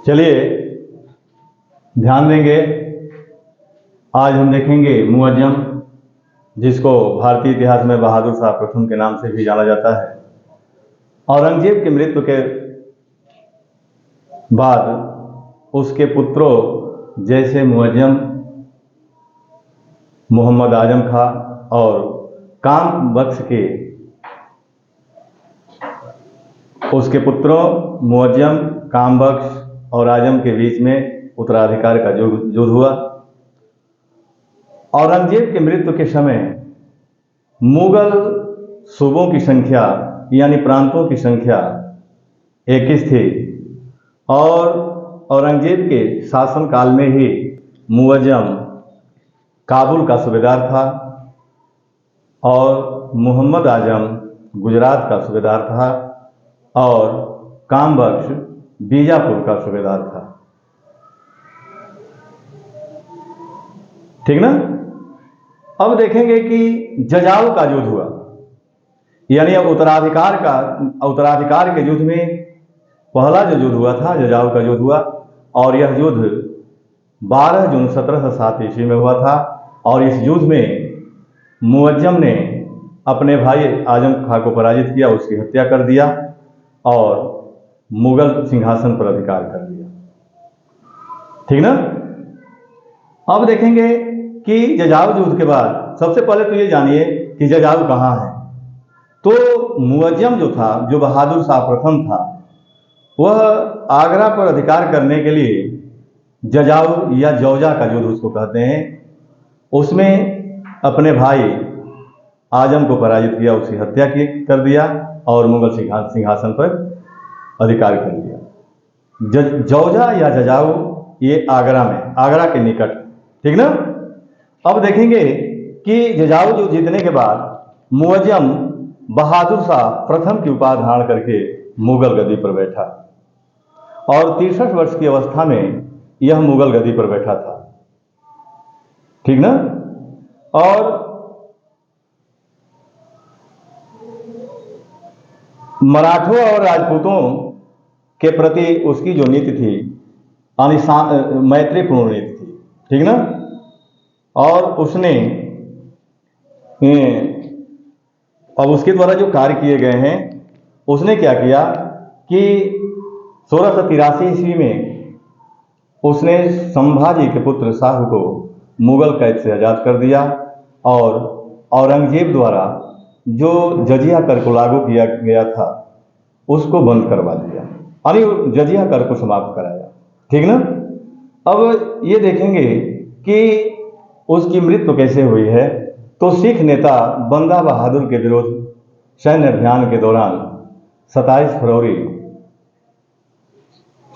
चलिए ध्यान देंगे। आज हम देखेंगे मुअज्जम, जिसको भारतीय इतिहास में बहादुर शाह प्रथम के नाम से भी जाना जाता है। औरंगजेब की मृत्यु के बाद उसके पुत्रों जैसे मुअज्जम, मोहम्मद आजम खां और काम बख्श के उसके पुत्रों मुअज्जम, काम बख्श और आजम के बीच में उत्तराधिकार का युद्ध हुआ। औरंगजेब की मृत्यु के समय मुगल सूबों की संख्या यानी प्रांतों की संख्या 21 थी और औरंगजेब के शासनकाल में ही मुअज्जम काबुल का सूबेदार था और मोहम्मद आजम गुजरात का सूबेदार था और काम बख्श बीजापुर का सूबेदार था। ठीक ना। अब देखेंगे कि जजाऊ का युद्ध हुआ, यानी उत्तराधिकार के युद्ध में पहला जो युद्ध हुआ था जजाऊ का युद्ध हुआ और यह युद्ध 12 जून 1707 ईस्वी में हुआ था। और इस युद्ध में मुअज्जम ने अपने भाई आजम खां को पराजित किया, उसकी हत्या कर दिया और मुगल सिंहासन पर अधिकार कर लिया। ठीक ना। अब देखेंगे कि जजाऊ युद्ध के बाद सबसे पहले तो ये जानिए कि जजाऊ कहाँ है। तो मुअज्जम जो था, जो बहादुर शाह प्रथम था, वह आगरा पर अधिकार करने के लिए जजाऊ या जौजा का युद्ध उसको कहते हैं, उसमें अपने भाई आजम को पराजित किया, उसकी हत्या कर दिया और मुगल सिंहासन पर अधिकार कर लिया। जौजा या जजाऊ ये आगरा में, आगरा के निकट। ठीक ना। अब देखेंगे कि जजाऊ जो जीतने के बाद मुअज्जम बहादुर शाह प्रथम की उपाधि धारण करके मुगल गद्दी पर बैठा और 63 वर्ष की अवस्था में यह मुगल गद्दी पर बैठा था। ठीक ना। और मराठों और राजपूतों के प्रति उसकी जो नीति थी मैत्रीपूर्ण नीति थी। ठीक ना। और उसने अब उसके द्वारा जो कार्य किए गए हैं, उसने क्या किया कि 1683 ईस्वी में उसने संभाजी के पुत्र शाहू को मुगल कैद से आजाद कर दिया और औरंगजेब द्वारा जो जजिया कर को लागू किया गया था उसको बंद करवा दिया, यानी जजिया कर को समाप्त कराया। ठीक ना। अब ये देखेंगे कि उसकी मृत्यु कैसे हुई है। तो सिख नेता बंदा बहादुर के विरुद्ध सैन्य अभियान के दौरान 27 फरवरी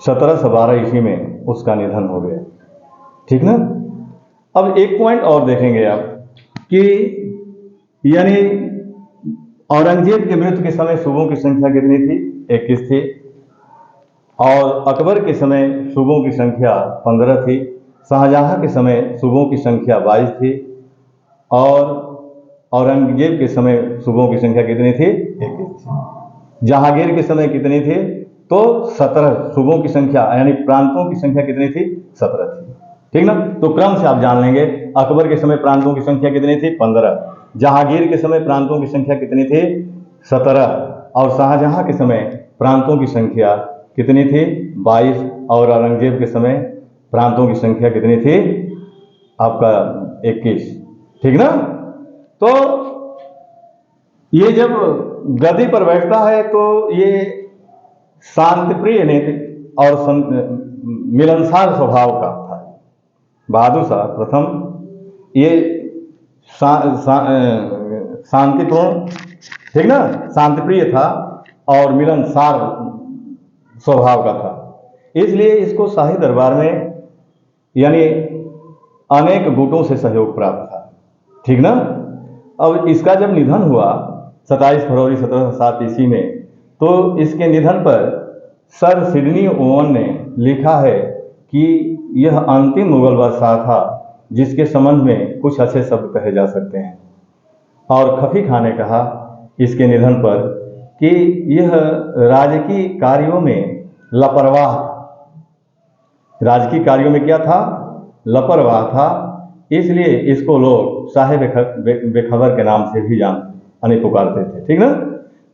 1712 ईस्वी में उसका निधन हो गया। ठीक ना। अब एक पॉइंट और देखेंगे आप कि यानी औरंगजेब की मृत्यु के समय सूबों की संख्या कितनी थी? 21 थी और अकबर के समय सूबों की संख्या 15 थी। शाहजहां के समय सूबों की संख्या 22 थी और औरंगजेब के समय सूबों की संख्या कितनी थी? 21 थी। जहांगीर के समय कितनी थी? तो 17 सूबों की संख्या यानी प्रांतों की संख्या कितनी थी? 17 थी। ठीक ना। तो क्रम से आप जान लेंगे। अकबर के समय प्रांतों की संख्या कितनी थी? 15। जहांगीर के समय प्रांतों की संख्या कितनी थी? 17। और शाहजहां के समय प्रांतों की संख्या कितनी थी? 22। और औरंगजेब के समय प्रांतों की संख्या कितनी थी? आपका 21। ठीक ना। तो ये जब गद्दी पर बैठता है तो ये शांतिप्रिय नीति और मिलनसार स्वभाव का था बहादुर शाह प्रथम। ये शांतिपूर्ण, ठीक ना, शांतिप्रिय था और मिलनसार स्वभाव का था। इसलिए इसको शाही दरबार में यानी अनेक गुटों से सहयोग प्राप्त था। ठीक ना। अब इसका जब निधन हुआ 27 फरवरी 1707 ईस्वी में, तो इसके निधन पर सर सिडनी ओवन ने लिखा है कि यह अंतिम मुगल बादशाह था जिसके संबंध में कुछ अच्छे शब्द कहे जा सकते हैं। और खफी खां ने कहा इसके निधन पर कि यह राजकीय कार्यों में लापरवाह था। राजकीय कार्यों में क्या था, लापरवाह था, इसलिए इसको लोग साहेब बेखबर के नाम से भी पुकारते थे। ठीक ना।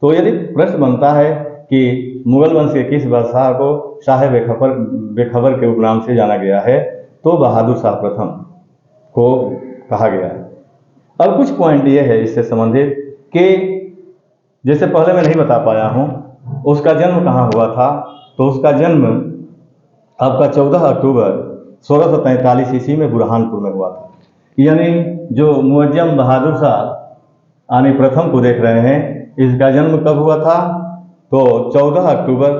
तो यदि प्रश्न बनता है कि मुगल वंश के किस बादशाह को साहेब बेखबर के उपनाम से जाना गया है, तो बहादुर शाह प्रथम को कहा गया है। अब कुछ पॉइंट ये है इससे संबंधित कि जैसे पहले मैं नहीं बता पाया हूँ उसका जन्म कहाँ हुआ था, तो उसका जन्म आपका 14 अक्टूबर 1643 ईस्वी में बुरहानपुर में हुआ था। यानी जो मुअज्जम बहादुर शाह यानी प्रथम को देख रहे हैं, इसका जन्म कब हुआ था, तो 14 अक्टूबर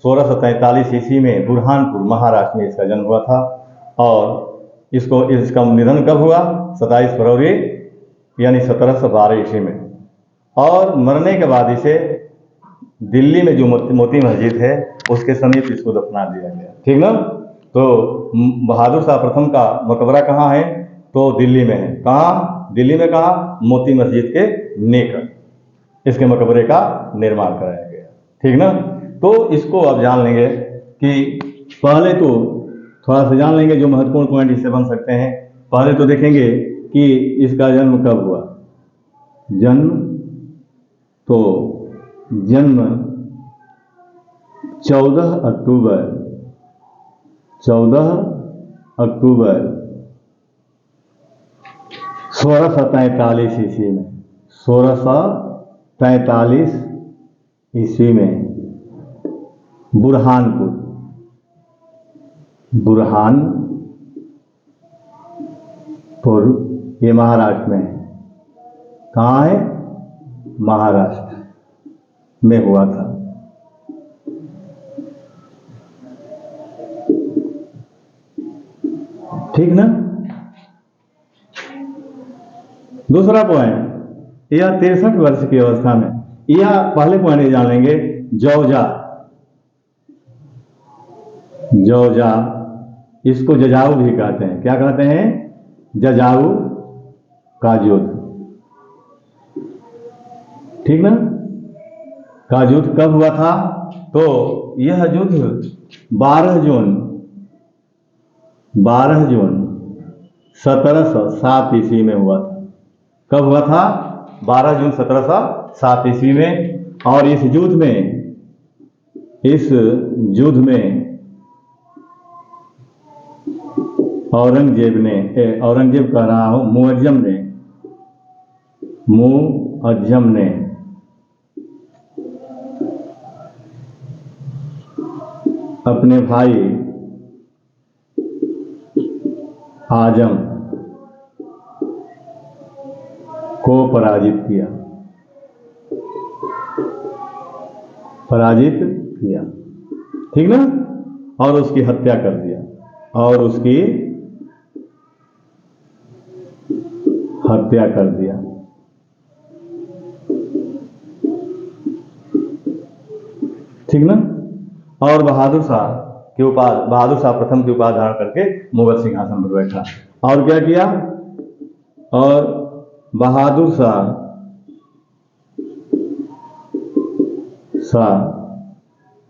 1643 ईस्वी में बुरहानपुर महाराष्ट्र में इसका जन्म हुआ था। और इसका निधन कब हुआ, 27 फरवरी यानी 1712 ईस्वी में। और मरने के बाद इसे दिल्ली में जो मोती मस्जिद है उसके समीप इसको दफना दिया गया। ठीक ना। तो बहादुर शाह प्रथम का मकबरा कहाँ है, तो दिल्ली में है। कहाँ, दिल्ली में कहाँ, मोती मस्जिद के निकट इसके मकबरे का निर्माण कराया गया। ठीक ना। तो इसको आप जान लेंगे कि पहले तो थोड़ा सा जान लेंगे जो महत्वपूर्ण पॉइंट इससे बन सकते हैं। पहले तो देखेंगे कि इसका जन्म कब हुआ। जन्म 14 अक्टूबर 1643 ईस्वी में, 1643 ईस्वी में बुरहानपुर ये महाराष्ट्र में है। कहाँ है, महाराष्ट्र में हुआ था। ठीक ना। दूसरा पॉइंट, यह 63 वर्ष की अवस्था में, यह पहले पॉइंट ये जान लेंगे, जौजा इसको जजाऊ भी कहते हैं। क्या कहते हैं, जजाऊ का युद्ध। ठीक ना। का युद्ध कब हुआ था, तो यह युद्ध 12 जून 1707 ईस्वी में हुआ था। कब हुआ था, 12 जून 1707 ईस्वी में। और इस युद्ध में औरंगजेब कह रहा हूं, मुअज्जम ने अपने भाई आजम को पराजित किया। ठीक ना। और उसकी हत्या कर दिया। ठीक ना। और बहादुर शाह प्रथम की उपाधि धारण करके मुगल सिंहासन पर बैठा। और क्या किया, और बहादुर शाह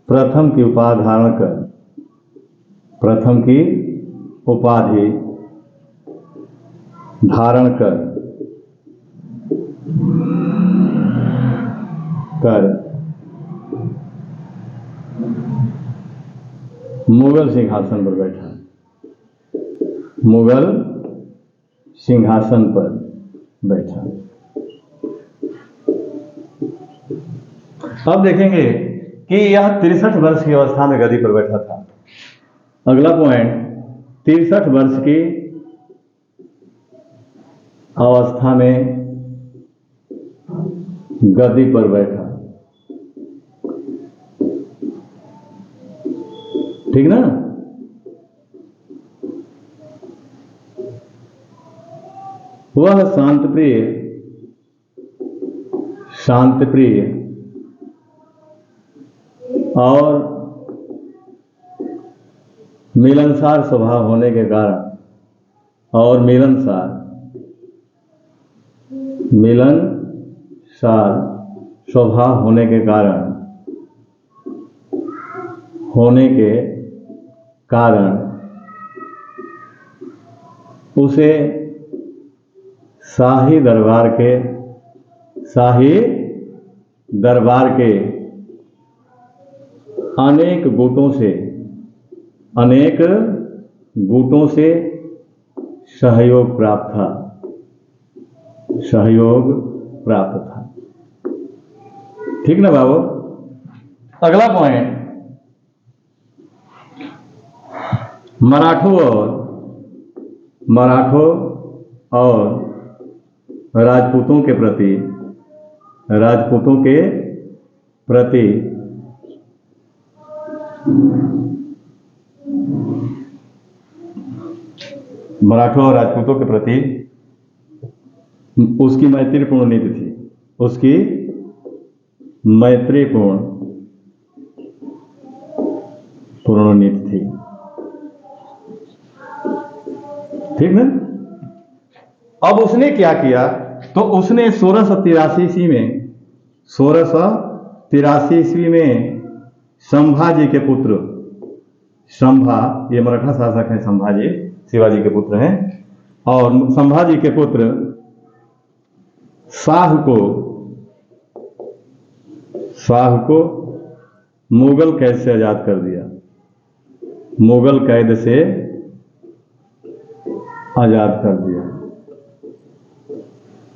प्रथम की उपाधि धारण कर मुगल सिंहासन पर बैठा। अब देखेंगे कि यह 63 वर्ष की अवस्था में गद्दी पर बैठा था। अगला पॉइंट, 63 वर्ष की अवस्था में गद्दी पर बैठा। ठीक ना। वह शांतप्रिय और मिलनसार स्वभाव होने के कारण उसे शाही दरबार के अनेक गुटों से सहयोग प्राप्त था। ठीक ना बाबू। अगला पॉइंट, मराठों और राजपूतों के प्रति उसकी मैत्रीपूर्ण नीति थी। ठीक ना। अब उसने क्या किया, तो उसने 1683 ईस्वी में संभाजी के पुत्र, ये मराठा शासक हैं, संभाजी शिवाजी के पुत्र हैं, और संभाजी के पुत्र शाह को मुगल कैद से आजाद कर दिया।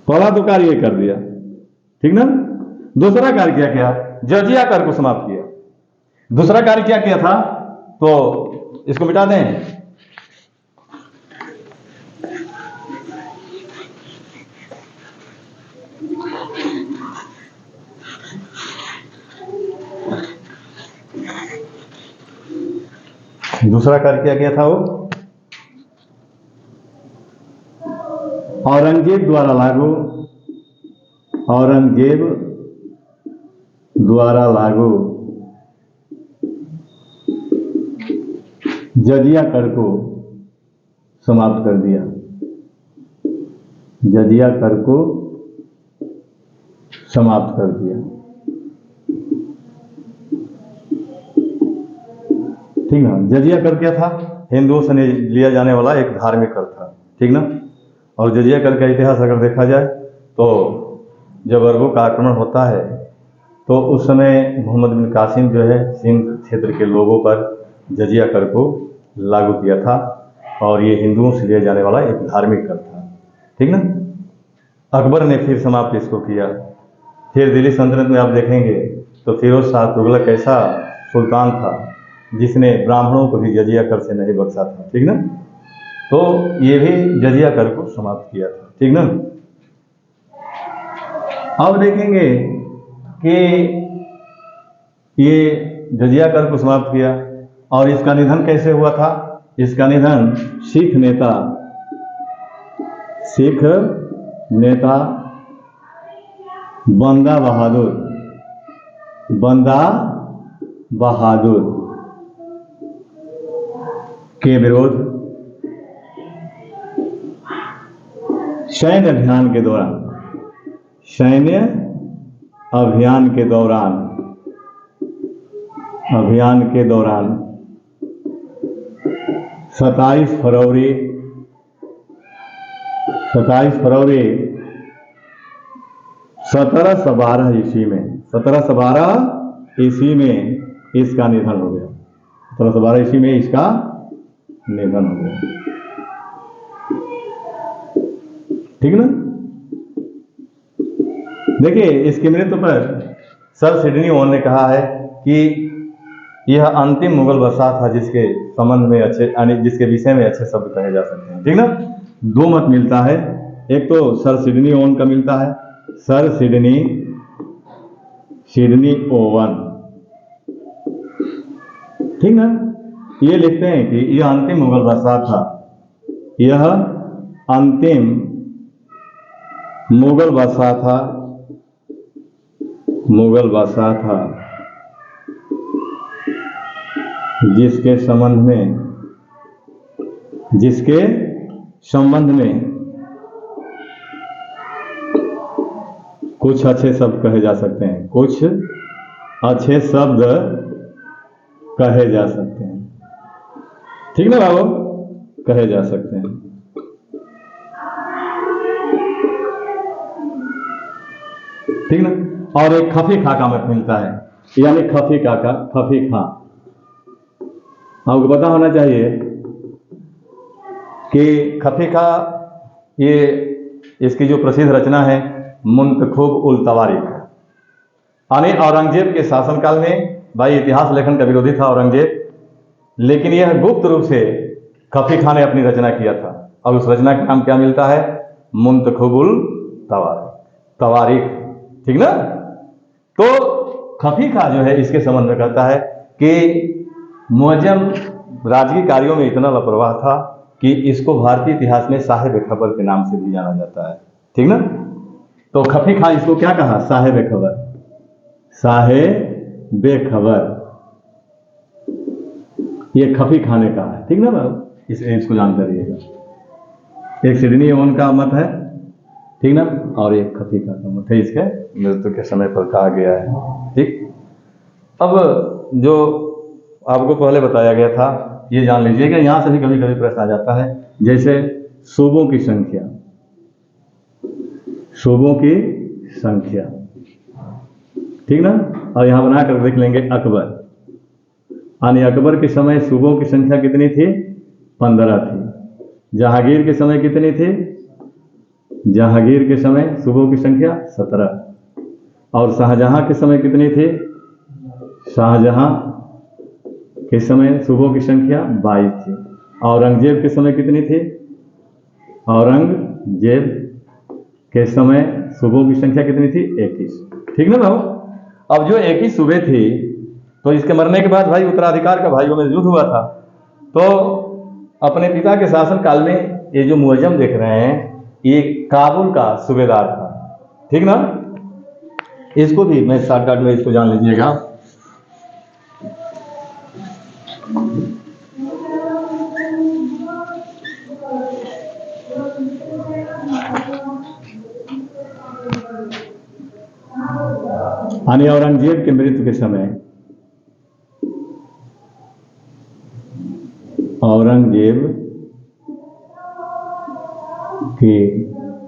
पहला तो कार्य ये कर दिया। ठीक ना। दूसरा कार्य क्या किया, जजिया कर को समाप्त किया। दूसरा कार्य क्या किया था, तो इसको मिटा दें। दूसरा कार्य क्या किया था, वो औरंगजेब द्वारा लागू जजिया कर को समाप्त कर दिया। ठीक ना। जजिया कर क्या था, हिंदुओं से लिया जाने वाला एक धार्मिक कर था। ठीक ना। और जजिया कर का इतिहास अगर देखा जाए तो जब अरबों का आक्रमण होता है तो उस समय मोहम्मद बिन कासिम जो है सिंध क्षेत्र के लोगों पर जजिया कर को लागू किया था, और ये हिंदुओं से लिया जाने वाला एक धार्मिक कर था। ठीक ना। अकबर ने फिर समाप्त इसको किया। फिर दिल्ली सल्तनत में आप देखेंगे तो फिरोज शाह तुगलक ऐसा सुल्तान था जिसने ब्राह्मणों को भी जजिया कर से नहीं बख्शा था। ठीक ना। तो ये भी जजिया कर को समाप्त किया था। ठीक ना। अब देखेंगे कि ये जजिया कर को समाप्त किया, और इसका निधन कैसे हुआ था। इसका निधन सिख नेता बंदा बहादुर के विरोध सैन्य अभियान के दौरान 27 फरवरी 1712 ईस्वी में इसका निधन हो गया। 1712 ईस्वी में इसका निधन हो गया। ठीक ना। देखिए, इसकी मृत्यु पर सर सिडनी ओवन ने कहा है कि यह अंतिम मुगल बादशाह था जिसके संबंध में जिसके विषय में अच्छे शब्द कहे जा सकते हैं। ठीक ना। दो मत मिलता है, एक तो सर सिडनी ओवन का मिलता है, सर सिडनी ओवन। ठीक ना। ये लिखते हैं कि यह अंतिम मुगल बादशाह था, यह अंतिम मुगल बादशाह था जिसके संबंध में कुछ अच्छे शब्द कहे जा सकते हैं। ठीक ना बाबू, कहे जा सकते हैं। ठीक ना। और एक खफी खा का मत मिलता है, यानी खफी का खफी खा। आपको पता होना चाहिए कि खफी खा ये इसकी जो प्रसिद्ध रचना है मुंतखब उल तवारीख, यानी औरंगजेब के शासनकाल में, भाई इतिहास लेखन का विरोधी था औरंगजेब, लेकिन यह गुप्त रूप से खफी खा ने अपनी रचना किया था। और उस रचना का नाम क्या मिलता है? मुंतखब उल तवारीख, ठीक ना। तो खफी खा जो है इसके संबंध में कहता है कि मुअज्जम राजकीय कार्यों में इतना लापरवाह था कि इसको भारतीय इतिहास में साहिब खबर के नाम से भी जाना जाता है, ठीक ना। तो खफी खा इसको क्या कहा? साहिब खबर, साहिब खबर, ये खफी खाने का है, ठीक ना बाबू, इसको जानते रहिएगा। एक सिडनी ओवन का मत है, ठीक ना, और एक खफी का मत है, इसके मृत्यु के समय पर कहा गया है, ठीक। अब जो आपको पहले बताया गया था ये जान लीजिएगा, यहां से भी कभी कभी प्रश्न आ जाता है, जैसे शोभों की संख्या, शोभों की संख्या, ठीक ना। और यहां बनाकर देख लेंगे अकबर, यानी अकबर के समय सूबों की संख्या कितनी थी? 15 थी। जहांगीर के समय कितनी थी? जहांगीर के समय सूबों की संख्या 17। और शाहजहां के समय कितनी थी? शाहजहां के समय सूबों की संख्या 22 थी। औरंगजेब के समय कितनी थी? औरंगजेब के समय सूबों की संख्या कितनी थी? 21, ठीक ना भाऊ। अब जो 21 सूबे थी, तो इसके मरने के बाद भाई उत्तराधिकार का भाइयों में युद्ध हुआ था। तो अपने पिता के शासन काल में ये जो मुअज्जम देख रहे हैं ये काबुल का सूबेदार था, ठीक ना। इसको भी मैं शॉर्टकट में इसको जान लीजिएगा। यानी औरंगजेब के मृत्यु के समय, औरंगजेब के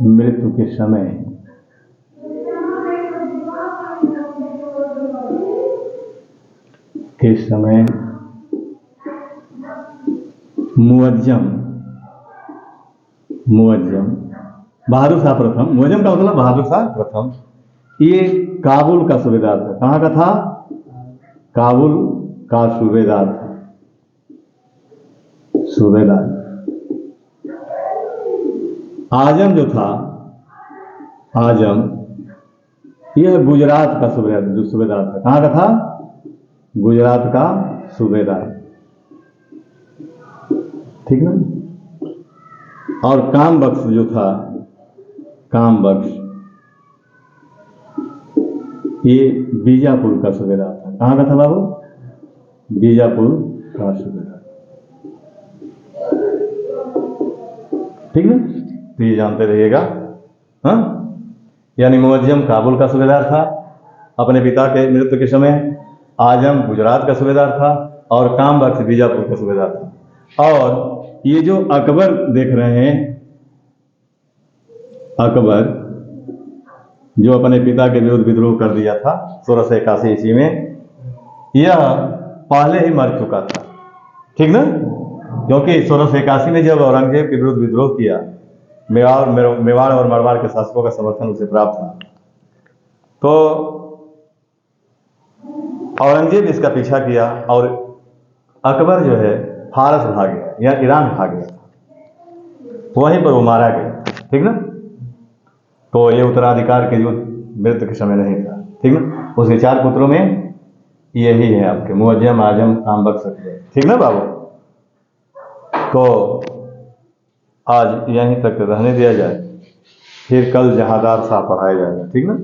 मृत्यु के समय मुअज्जम बहादुर शाह प्रथम, मुअज्जम का मतलब बहादुर शाह प्रथम, ये काबुल का सूबेदार था। कहाँ का था? काबुल का सूबेदार था, सूबेदार। आजम जो था, आजम, यह गुजरात का सूबेदार था। कहाँ का था? गुजरात का सूबेदार, ठीक ना। और काम बख्श जो था, काम बख्श, ये बीजापुर का सूबेदार था। कहाँ का था बाबू? बीजापुर का सूबेदार, ठीक ना। तो ये जानते रहिएगा, हाँ। यानी मुअज्जम काबुल का सूबेदार था अपने पिता के मृत्यु के समय, आजम गुजरात का सूबेदार था, और काम बख्श बीजापुर का सूबेदार था। और ये जो अकबर देख रहे हैं, अकबर जो अपने पिता के विरुद्ध विद्रोह कर दिया था 1681 ईस्वी में, यह पहले ही मर चुका था, ठीक ना। क्योंकि 1681 में जब औरंगजेब के विरुद्ध विद्रोह किया, मेवाड़ और मारवाड़ के शासकों का समर्थन उसे प्राप्त था, तो औरंगजेब इसका पीछा किया और अकबर जो है फारस भाग गया या ईरान भाग गया, वहीं पर वो मारा गया, ठीक ना। तो ये उत्तराधिकार के युद्ध मृत्यु के समय नहीं था, ठीक ना। उसके 4 पुत्रों में यही है आपके मुअज्जम, आजम, काम बख्श, ठीक ना बाबू। तो आज यहीं तक रहने दिया जाए, फिर कल जहादार शाह पढ़ाया जाएगा, ठीक ना।